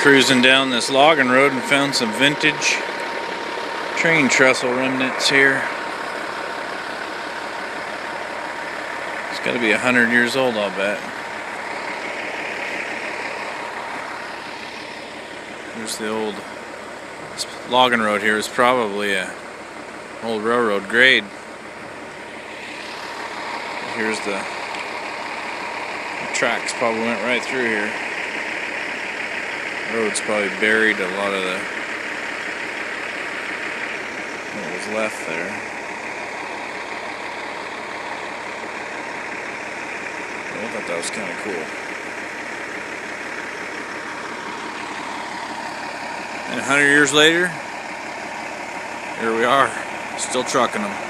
Cruising down this logging road and found some vintage train trestle remnants here. It's got to be 100 years old, I'll bet. There's the old logging road here. Is probably a old railroad grade. Here's the tracks probably went right through here. Road's probably buried a lot of what was left there. I thought that was kind of cool. And 100 years later, here we are, still trucking them.